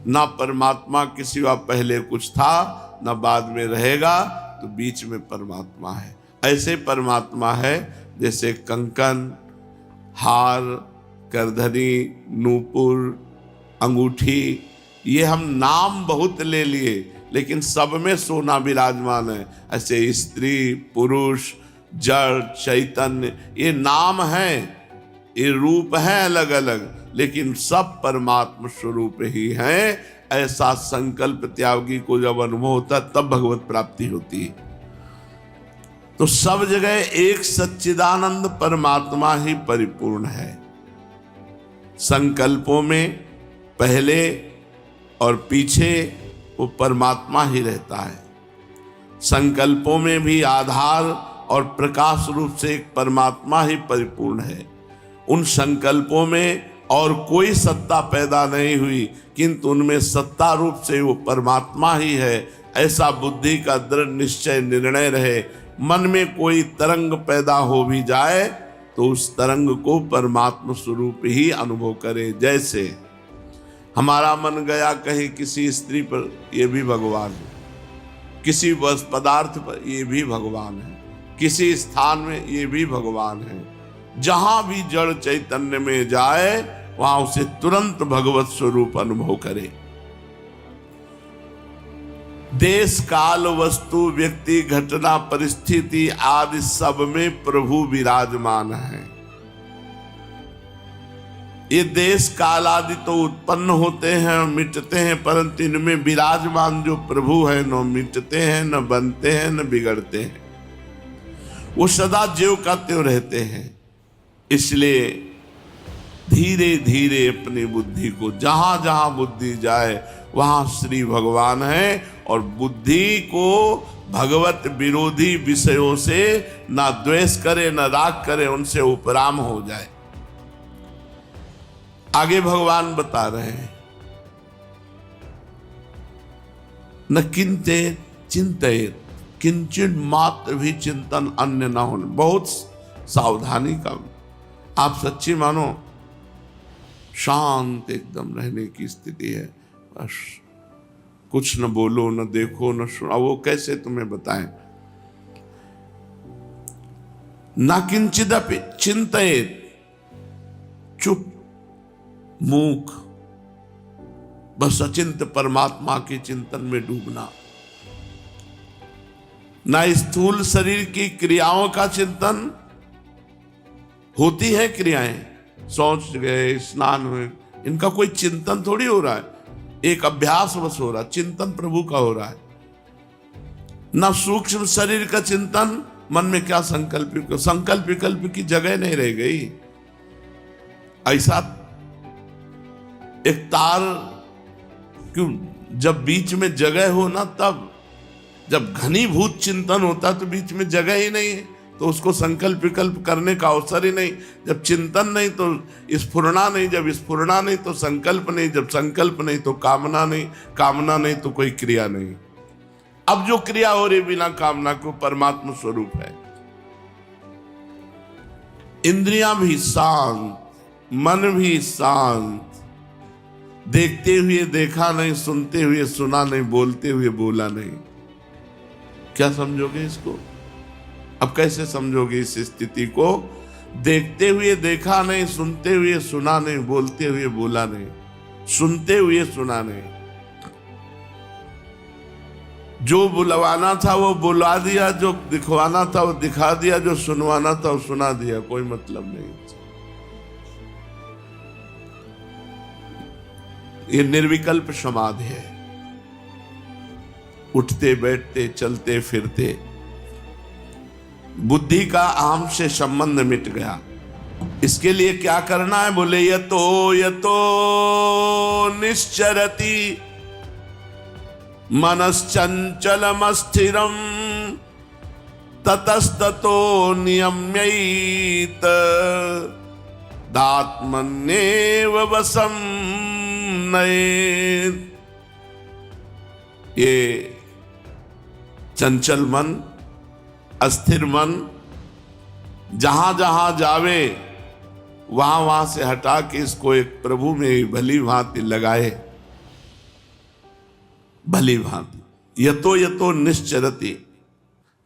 ना परमात्मा के सिवा पहले कुछ था ना बाद में रहेगा, तो बीच में परमात्मा है। ऐसे परमात्मा है जैसे कंकन, हार, करधनी, नूपुर, अंगूठी, ये हम नाम बहुत ले लिए लेकिन सब में सोना विराजमान है। ऐसे स्त्री, पुरुष, जड़, चैतन्य, ये नाम है, ये रूप है अलग अलग, लेकिन सब परमात्मा स्वरूप ही हैं। ऐसा संकल्प त्यागी को जब अनुभव होता तब भगवत प्राप्ति होती है। तो सब जगह एक सच्चिदानंद परमात्मा ही परिपूर्ण है। संकल्पों में पहले और पीछे वो परमात्मा ही रहता है। संकल्पों में भी आधार और प्रकाश रूप से एक परमात्मा ही परिपूर्ण है। उन संकल्पों में और कोई सत्ता पैदा नहीं हुई, किंतु उनमें सत्ता रूप से वो परमात्मा ही है। ऐसा बुद्धि का दृढ़ निश्चय निर्णय रहे। मन में कोई तरंग पैदा हो भी जाए तो उस तरंग को परमात्मा स्वरूप ही अनुभव करे। जैसे हमारा मन गया कहीं किसी स्त्री पर, ये भी भगवान है। किसी वस्तु पदार्थ पर, ये भी भगवान है। किसी स्थान में, ये भी भगवान है। जहां भी जड़ चैतन्य में जाए वहां उसे तुरंत भगवत स्वरूप अनुभव करे। देश, काल, वस्तु, व्यक्ति, घटना, परिस्थिति आदि सब में प्रभु विराजमान है। ये देश काल आदि तो उत्पन्न होते हैं और मिटते हैं, परंतु इनमें विराजमान जो प्रभु है न मिटते हैं, न बनते हैं, न बिगड़ते हैं। वो सदा ज्यों का त्यों रहते हैं। इसलिए धीरे धीरे अपनी बुद्धि को, जहां जहां बुद्धि जाए वहां श्री भगवान है, और बुद्धि को भगवत विरोधी विषयों से ना द्वेष करे न राग करे, उनसे उपराम हो जाए। आगे भगवान बता रहे हैं, न किंते चिंतित, किंचित मात्र भी चिंतन अन्य न होने। बहुत सावधानी का, आप सच्ची मानो शांत एकदम रहने की स्थिति है। बस कुछ न बोलो, न देखो, न सुनो। वो कैसे तुम्हें बताएं? न किंचिदपि चिंतित, चुप, मूक, बस अचिंत परमात्मा के चिंतन में डूबना। न स्थूल शरीर की क्रियाओं का चिंतन, होती है क्रियाएं, शौच गए, स्नान हुए, इनका कोई चिंतन थोड़ी हो रहा है, एक अभ्यास बस हो रहा है। चिंतन प्रभु का हो रहा है। न सूक्ष्म शरीर का चिंतन, मन में क्या संकल्प, संकल्प विकल्प की जगह नहीं रह गई। ऐसा एक तार क्यों, जब बीच में जगह हो ना, तब जब घनीभूत चिंतन होता तो बीच में जगह ही नहीं है, तो उसको संकल्प विकल्प करने का अवसर ही नहीं। जब चिंतन नहीं तो स्फुरना नहीं, जब स्फुरना नहीं तो संकल्प नहीं, जब संकल्प नहीं तो कामना नहीं, कामना नहीं तो कोई क्रिया नहीं। अब जो क्रिया हो रही बिना कामना को, परमात्मा स्वरूप है। इंद्रियां भी शांत, मन भी शांत, देखते हुए देखा नहीं, सुनते हुए सुना नहीं, बोलते हुए बोला नहीं। क्या समझोगे इसको? अब कैसे समझोगे इस स्थिति को? देखते हुए देखा नहीं, सुनते हुए सुना नहीं, बोलते हुए बोला नहीं, सुनते हुए सुना नहीं। जो बुलवाना था वो बुला दिया, जो दिखवाना था वो दिखा दिया, जो सुनवाना था वो सुना दिया, कोई मतलब नहीं। ये निर्विकल्प समाधि है। उठते बैठते चलते फिरते बुद्धि का आम से संबंध मिट गया। इसके लिए क्या करना है? बोले यतो निश्चरति मनश्चंचलम स्थिरम ततस्ततो नियम्यैत दात्मन्येव वसं नयेत्। ये चंचल मन, अस्थिर मन जहां जहां जावे वहां वहां से हटा के इसको एक प्रभु में भली भांति लगाए। भली भांति। यतो यतो निश्चरति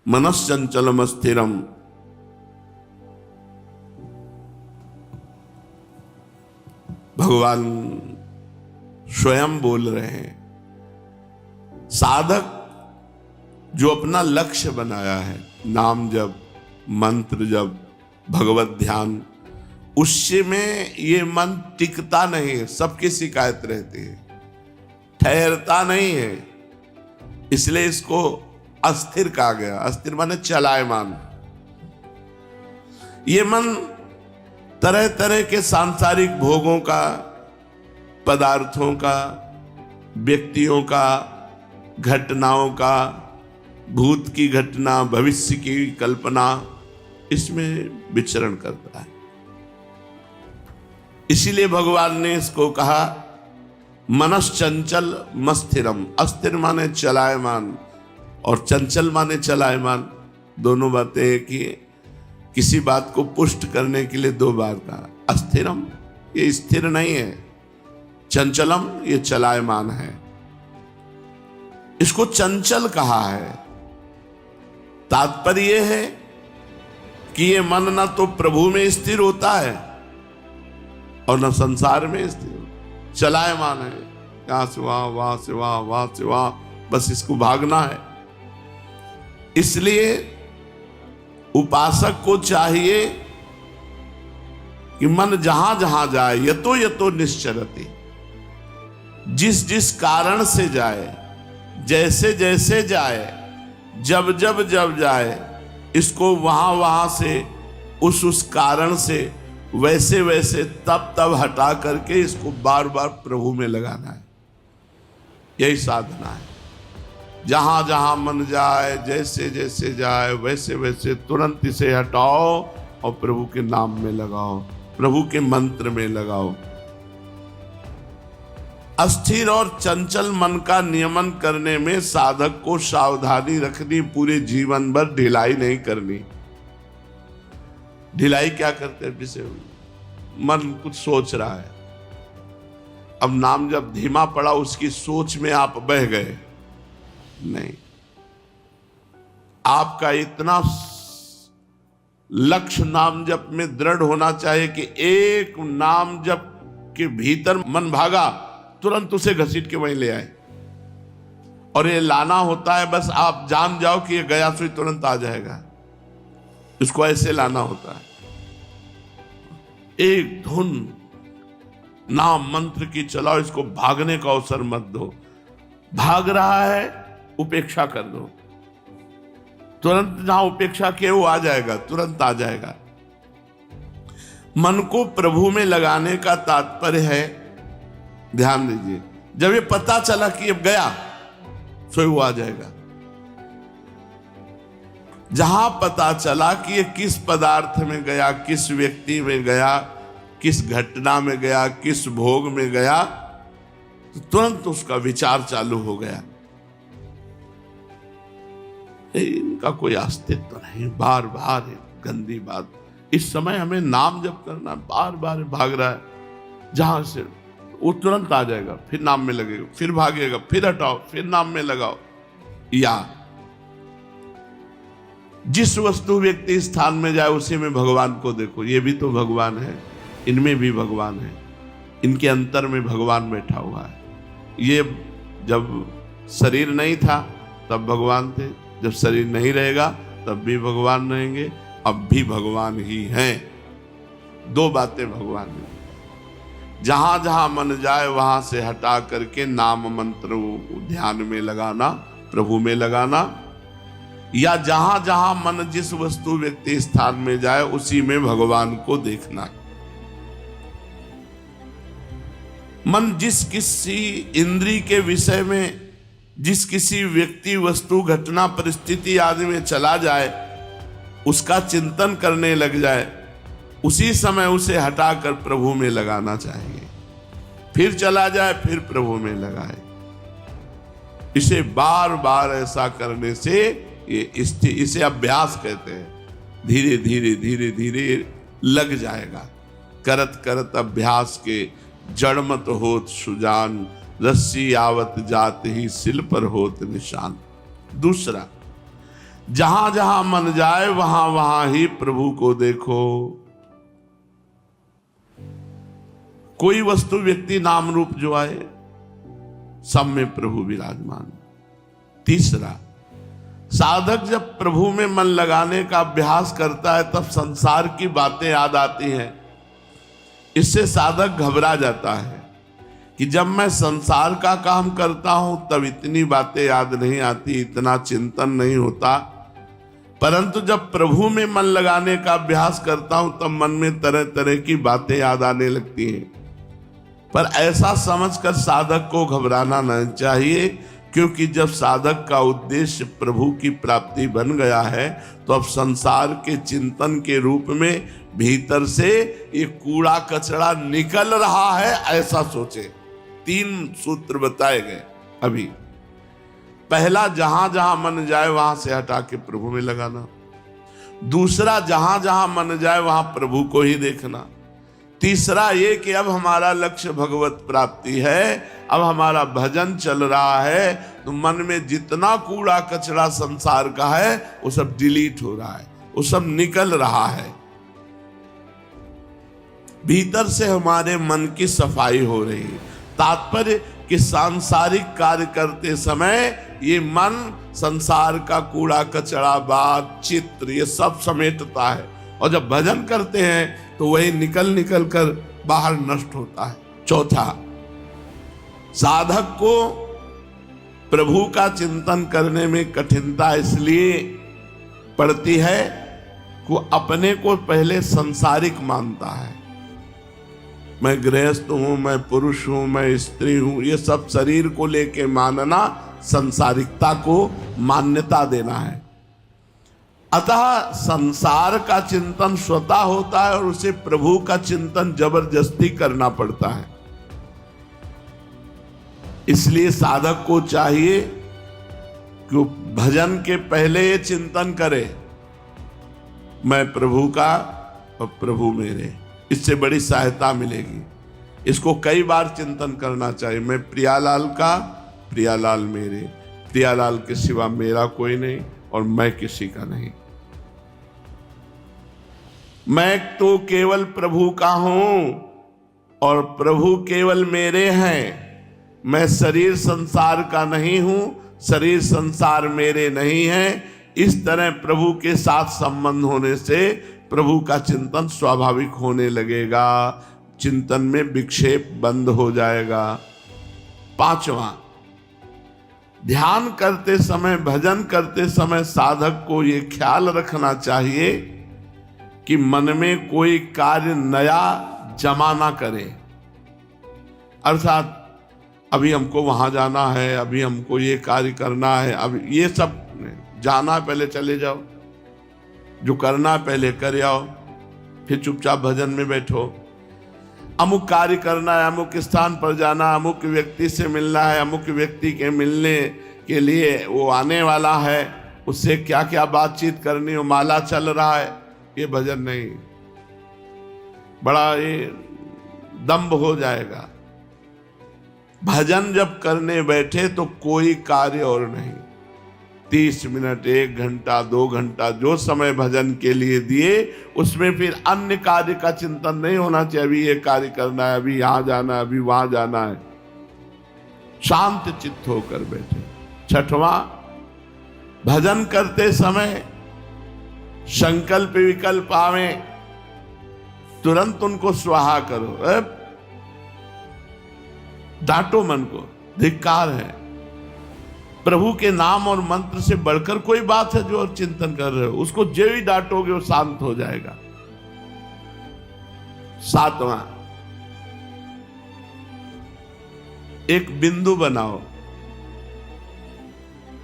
मनश्चंचलम स्थिरम। भगवान स्वयं बोल रहे हैं, साधक जो अपना लक्ष्य बनाया है, नाम जप, मंत्र जप, भगवत ध्यान, उससे में ये मन टिकता नहीं है, सबकी शिकायत रहती है, ठहरता नहीं है, इसलिए इसको अस्थिर कहा गया। अस्थिर माने चलायमान। ये मन तरह तरह के सांसारिक भोगों का, पदार्थों का, व्यक्तियों का, घटनाओं का, भूत की घटना, भविष्य की कल्पना, इसमें विचरण करता है। इसीलिए भगवान ने इसको कहा मनश्चंचल मस्थिरम। अस्थिर माने चलायमान और चंचल माने चलायमान, दोनों बातें एक ही। किसी बात को पुष्ट करने के लिए दो बार कहा। अस्थिरम ये स्थिर नहीं है, चंचलम ये चलायमान है। इसको चंचल कहा है। तात्पर्य यह है कि ये मन न तो प्रभु में स्थिर होता है और न संसार में स्थिर, चलायमान है, यहां से वहां, वहां से वहां, वहां से वहां, बस इसको भागना है। इसलिए उपासक को चाहिए कि मन जहां जहां जाए, यतो यतो निश्चरति, जिस जिस कारण से जाए, जैसे जैसे जाए, जब जब जब जाए, इसको वहां वहां से, उस कारण से, वैसे वैसे, तब तब हटा करके इसको बार बार प्रभु में लगाना है। यही साधना है। जहां जहां मन जाए, जैसे जैसे जाए, वैसे वैसे तुरंत इसे हटाओ और प्रभु के नाम में लगाओ, प्रभु के मंत्र में लगाओ। अस्थिर और चंचल मन का नियमन करने में साधक को सावधानी रखनी, पूरे जीवन भर ढिलाई नहीं करनी। ढिलाई क्या करते हैं? जैसे मन कुछ सोच रहा है, अब नाम जब धीमा पड़ा, उसकी सोच में आप बह गए, नहीं। आपका इतना लक्ष्य नाम जप में दृढ़ होना चाहिए कि एक नाम जप के भीतर मन भागा, तुरंत उसे घसीट के वहीं ले आए। और ये लाना होता है, बस आप जान जाओ कि ये गया सो तुरंत आ जाएगा, इसको ऐसे लाना होता है। एक धुन नाम मंत्र की चलाओ, इसको भागने का अवसर मत दो। भाग रहा है, उपेक्षा कर दो, तुरंत जहां उपेक्षा किए वो आ जाएगा, तुरंत आ जाएगा। मन को प्रभु में लगाने का तात्पर्य है, ध्यान दीजिए, जब ये पता चला कि अब गया, सो वो आ जाएगा। जहां पता चला कि ये किस पदार्थ में गया, किस व्यक्ति में गया, किस घटना में गया, किस भोग में गया, तो तुरंत उसका विचार चालू हो गया। इनका कोई अस्तित्व नहीं, बार बार गंदी बात। इस समय हमें नाम जप करना, बार बार भाग रहा है, जहां से वो तुरंत आ जाएगा, फिर नाम में लगेगा, फिर भागेगा, फिर हटाओ, फिर नाम में लगाओ। या जिस वस्तु व्यक्ति स्थान में जाए, उसी में भगवान को देखो। ये भी तो भगवान है, इनमें भी भगवान है, इनके अंतर में भगवान बैठा हुआ है। ये जब शरीर नहीं था तब भगवान थे, जब शरीर नहीं रहेगा तब भी भगवान रहेंगे, अब भी भगवान ही हैं। दो बातें भगवान में। जहां जहां मन जाए वहां से हटा करके नाम मंत्र ध्यान में लगाना, प्रभु में लगाना, या जहां जहां मन जिस वस्तु व्यक्ति स्थान में जाए उसी में भगवान को देखना। मन जिस किसी इंद्री के विषय में, जिस किसी व्यक्ति, वस्तु, घटना, परिस्थिति आदि में चला जाए, उसका चिंतन करने लग जाए, उसी समय उसे हटाकर प्रभु में लगाना चाहिए। फिर चला जाए, फिर प्रभु में लगाए। इसे बार बार ऐसा करने से इसे अभ्यास कहते हैं। धीरे धीरे धीरे धीरे लग जाएगा। करत करत अभ्यास के जड़ मत होत सुजान, रस्सी आवत जात ही सिल पर होत निशान। दूसरा, जहां जहां मन जाए वहां वहां ही प्रभु को देखो। कोई वस्तु व्यक्ति नाम रूप जो आए सब में प्रभु विराजमान। तीसरा, साधक जब प्रभु में मन लगाने का अभ्यास करता है तब संसार की बातें याद आती हैं। इससे साधक घबरा जाता है कि जब मैं संसार का काम करता हूं तब इतनी बातें याद नहीं आती, इतना चिंतन नहीं होता, परंतु जब प्रभु में मन लगाने का अभ्यास करता हूं तब मन में तरह तरह की बातें याद आने लगती हैं। पर ऐसा समझकर साधक को घबराना नहीं चाहिए, क्योंकि जब साधक का उद्देश्य प्रभु की प्राप्ति बन गया है तो अब संसार के चिंतन के रूप में भीतर से ये कूड़ा कचरा निकल रहा है, ऐसा सोचे। 3 सूत्र बताए गए अभी। पहला, जहां जहां मन जाए वहां से हटा के प्रभु में लगाना। दूसरा, जहां जहां मन जाए वहां प्रभु को ही देखना। तीसरा ये कि अब हमारा लक्ष्य भगवत प्राप्ति है, अब हमारा भजन चल रहा है, तो मन में जितना कूड़ा कचरा संसार का है वो सब डिलीट हो रहा है, वो सब निकल रहा है। भीतर से हमारे मन की सफाई हो रही है। तात्पर्य कि सांसारिक कार्य करते समय ये मन संसार का कूड़ा कचरा, बात, चित्र ये सब समेटता है, और जब भजन करते हैं तो वही निकल निकल कर बाहर नष्ट होता है। चौथा, साधक को प्रभु का चिंतन करने में कठिनता इसलिए पड़ती है कि वो अपने को पहले सांसारिक मानता है। मैं गृहस्थ हूं, मैं पुरुष हूं, मैं स्त्री हूं, ये सब शरीर को लेके मानना सांसारिकता को मान्यता देना है। अतः संसार का चिंतन स्वतः होता है और उसे प्रभु का चिंतन जबरदस्ती करना पड़ता है। इसलिए साधक को चाहिए कि भजन के पहले ये चिंतन करे, मैं प्रभु का और प्रभु मेरे। इससे बड़ी सहायता मिलेगी। इसको कई बार चिंतन करना चाहिए। मैं प्रियालाल का, प्रियालाल मेरे, प्रियालाल के सिवा मेरा कोई नहीं और मैं किसी का नहीं। मैं तो केवल प्रभु का हूं और प्रभु केवल मेरे हैं। मैं शरीर संसार का नहीं हूं, शरीर संसार मेरे नहीं है। इस तरह प्रभु के साथ संबंध होने से प्रभु का चिंतन स्वाभाविक होने लगेगा, चिंतन में विक्षेप बंद हो जाएगा। 5वां, ध्यान करते समय, भजन करते समय साधक को ये ख्याल रखना चाहिए कि मन में कोई कार्य नया जमा ना करे। अर्थात अभी हमको वहां जाना है, अभी हमको ये कार्य करना है, अब ये सब जाना पहले चले जाओ, जो करना पहले कर आओ, फिर चुपचाप भजन में बैठो। अमुक कार्य करना है, अमुक स्थान पर जाना, अमुक व्यक्ति से मिलना है, अमुक व्यक्ति के मिलने के लिए वो आने वाला है, उससे क्या क्या बातचीत करनी हो, माला चल रहा है, ये भजन नहीं। बड़ा ये दंभ हो जाएगा। भजन जब करने बैठे तो कोई कार्य और नहीं। 30 मिनट, 1 घंटा, 2 घंटा जो समय भजन के लिए दिए, उसमें फिर अन्य कार्य का चिंतन नहीं होना चाहिए। अभी ये कार्य करना है, अभी यहां जाना है, अभी वहां जाना है। शांत चित्त होकर बैठे। 6वां, भजन करते समय संकल्प विकल्प आवे, तुरंत उनको स्वाहा करो। डांटो मन को, धिक्कार है। प्रभु के नाम और मंत्र से बढ़कर कोई बात है जो चिंतन कर रहे हो, उसको जो ही डांटोगे वो शांत हो जाएगा। 7वां, एक बिंदु बनाओ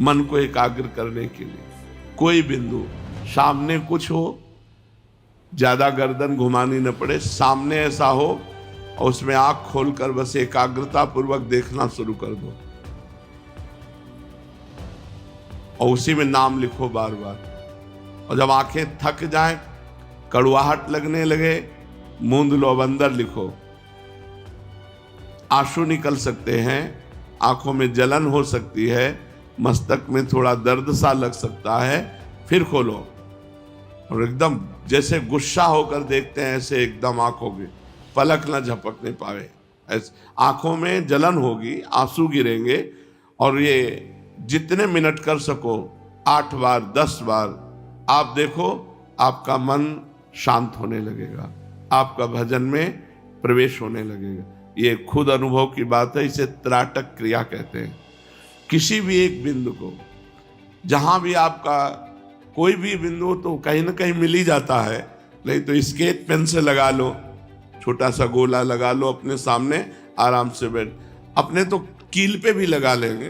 मन को एकाग्र करने के लिए। कोई बिंदु, सामने कुछ हो, ज्यादा गर्दन घुमानी न पड़े, सामने ऐसा हो और उसमें आंख खोलकर बस एकाग्रता पूर्वक देखना शुरू कर दो और उसी में नाम लिखो बार बार। और जब आंखें थक जाएं, कड़वाहट लगने लगे, मूंद लो, अब अंदर लिखो, आंसू निकल सकते हैं, आंखों में जलन हो सकती है, मस्तक में थोड़ा दर्द सा लग सकता है। फिर खोलो और एकदम जैसे गुस्सा होकर देखते हैं ऐसे एकदम आंखों की पलक न झपकने पावे, ऐसे आंखों में जलन होगी, आंसू गिरेंगे। और ये जितने मिनट कर सको 8 बार 10 बार आप देखो, आपका मन शांत होने लगेगा, आपका भजन में प्रवेश होने लगेगा। ये खुद अनुभव की बात है, इसे त्राटक क्रिया कहते हैं। किसी भी एक बिंदु को, जहां भी आपका कोई भी बिंदु तो कहीं ना कहीं मिल ही जाता है, नहीं तो स्केच पेन से लगा लो, छोटा सा गोला लगा लो अपने सामने, आराम से बैठ, अपने तो कील पे भी लगा लेंगे,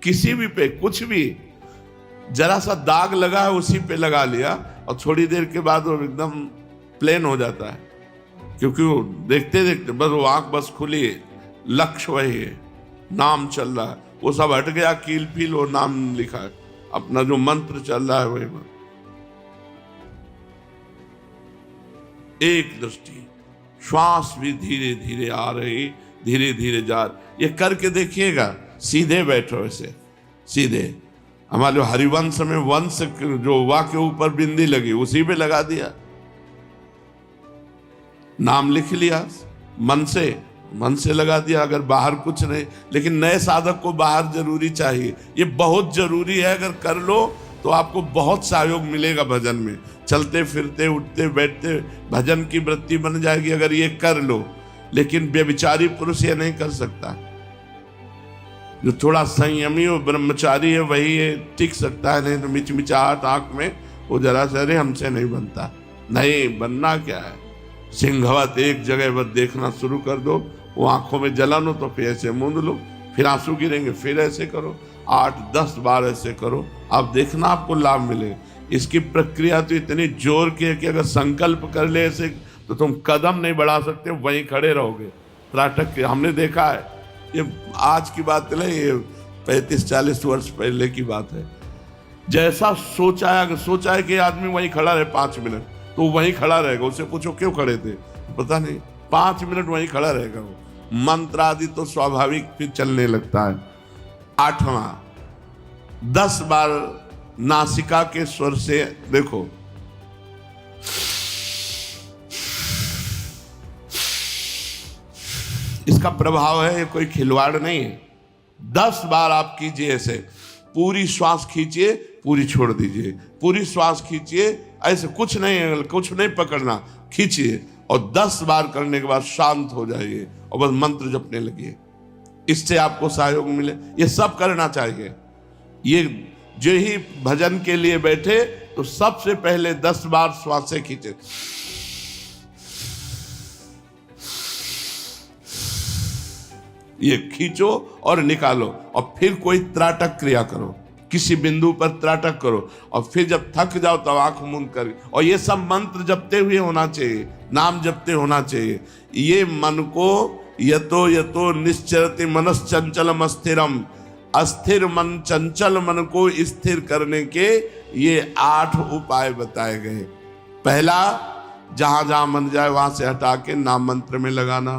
किसी भी पे कुछ भी, जरा सा दाग लगा है उसी पे लगा लिया और थोड़ी देर के बाद वो एकदम प्लेन हो जाता है, क्योंकि वो देखते देखते बस वो आंख बस खुली है, लक्ष्य वही है, नाम चल रहा है, वो सब हट गया, कील पील और नाम लिखा है, अपना जो मंत्र चल रहा है वही मंत्र। एक दृष्टि, श्वास भी धीरे धीरे आ रही, धीरे धीरे जा रही। ये करके देखिएगा, सीधे बैठो ऐसे सीधे। हमारे जो हरिवंश में वंश जो वा के ऊपर बिंदी लगी उसी पे लगा दिया, नाम लिख लिया, मन से लगा दिया। अगर बाहर कुछ नहीं, लेकिन नए साधक को बाहर जरूरी चाहिए, ये बहुत जरूरी है। अगर कर लो तो आपको बहुत सहयोग मिलेगा भजन में, चलते फिरते उठते बैठते भजन की वृत्ति बन जाएगी अगर ये कर लो। लेकिन व्यभिचारी पुरुष ये नहीं कर सकता, जो थोड़ा संयमी और ब्रह्मचारी है वही ये टिक सकता है, नहीं तो मिचमिचाहट आंख में वो जरा से, अरे हमसे नहीं बनता। नहीं, बनना क्या है, सिंहवत एक जगह बस देखना शुरू कर दो, वो आंखों में जलन हो तो फिर ऐसे मूंद लो, फिर आंसू गिरेंगे, फिर ऐसे करो, 8-10 बार ऐसे करो, आप देखना आपको लाभ मिले। इसकी प्रक्रिया तो इतनी जोर की है कि अगर संकल्प कर ले ऐसे तो तुम कदम नहीं बढ़ा सकते, वहीं खड़े रहोगे। त्राटक हमने देखा है, ये आज की बात नहीं, ये 35-40 वर्ष पहले की बात है। जैसा सोचा है, अगर सोचा है कि आदमी वहीं खड़ा रहे 5 मिनट तो वहीं खड़ा रहेगा, उससे पूछो क्यों खड़े थे, पता नहीं, 5 मिनट वहीं खड़ा रहेगा वो। मंत्र आदि तो स्वाभाविक फिर चलने लगता है। 8वां, 10 बार नासिका के स्वर से देखो, इसका प्रभाव है, ये कोई खिलवाड़ नहीं है। 10 बार आप कीजिए ऐसे, पूरी श्वास खींचिए, पूरी छोड़ दीजिए, पूरी श्वास खींचिए, ऐसे कुछ नहीं पकड़ना, खींचिए और 10 बार करने के बाद शांत हो जाइए और बस मंत्र जपने लगिए। इससे आपको सहयोग मिले, ये सब करना चाहिए। ये जो ही भजन के लिए बैठे तो सबसे पहले 10 बार श्वासें खींचे, ये खींचो और निकालो, और फिर कोई त्राटक क्रिया करो, किसी बिंदु पर त्राटक करो, और फिर जब थक जाओ तब आंख मूंद कर, और ये सब मंत्र जपते हुए होना चाहिए, नाम जपते होना चाहिए। ये मन को यतो यतो निश्चरति मनश्चंचलम अस्थिरम, अस्थिर मन, चंचल मन को स्थिर करने के ये 8 उपाय बताए गए। पहला, जहां जहां मन जाए वहां से हटा के नाम मंत्र में लगाना।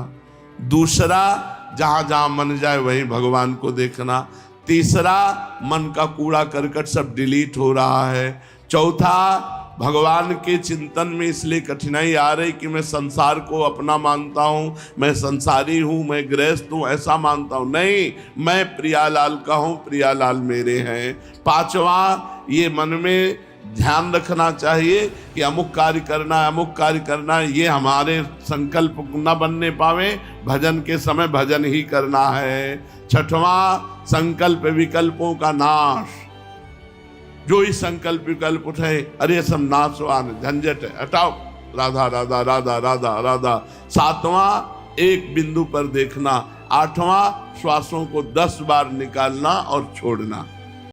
दूसरा, जहां जहां मन जाए वहीं भगवान को देखना। तीसरा, मन का कूड़ा करकट सब डिलीट हो रहा है। चौथा, भगवान के चिंतन में इसलिए कठिनाई आ रही कि मैं संसार को अपना मानता हूँ, मैं संसारी हूँ, मैं गृहस्थ हूँ, ऐसा मानता हूँ। नहीं, मैं प्रियालाल का हूँ, प्रियालाल मेरे हैं। पांचवा, ये मन में ध्यान रखना चाहिए कि अमुक कार्य करना है, अमुक कार्य करना है, ये हमारे संकल्प न बनने पावे, भजन के समय भजन ही करना है। छठवां, संकल्प विकल्पों का नाश, जो ही संकल्प विकल्प उठे, अरे सब नाशवान झंझट है, हटाओ, राधा राधा राधा राधा राधा। सातवां, एक बिंदु पर देखना। आठवां, श्वासों को 10 बार निकालना और छोड़ना।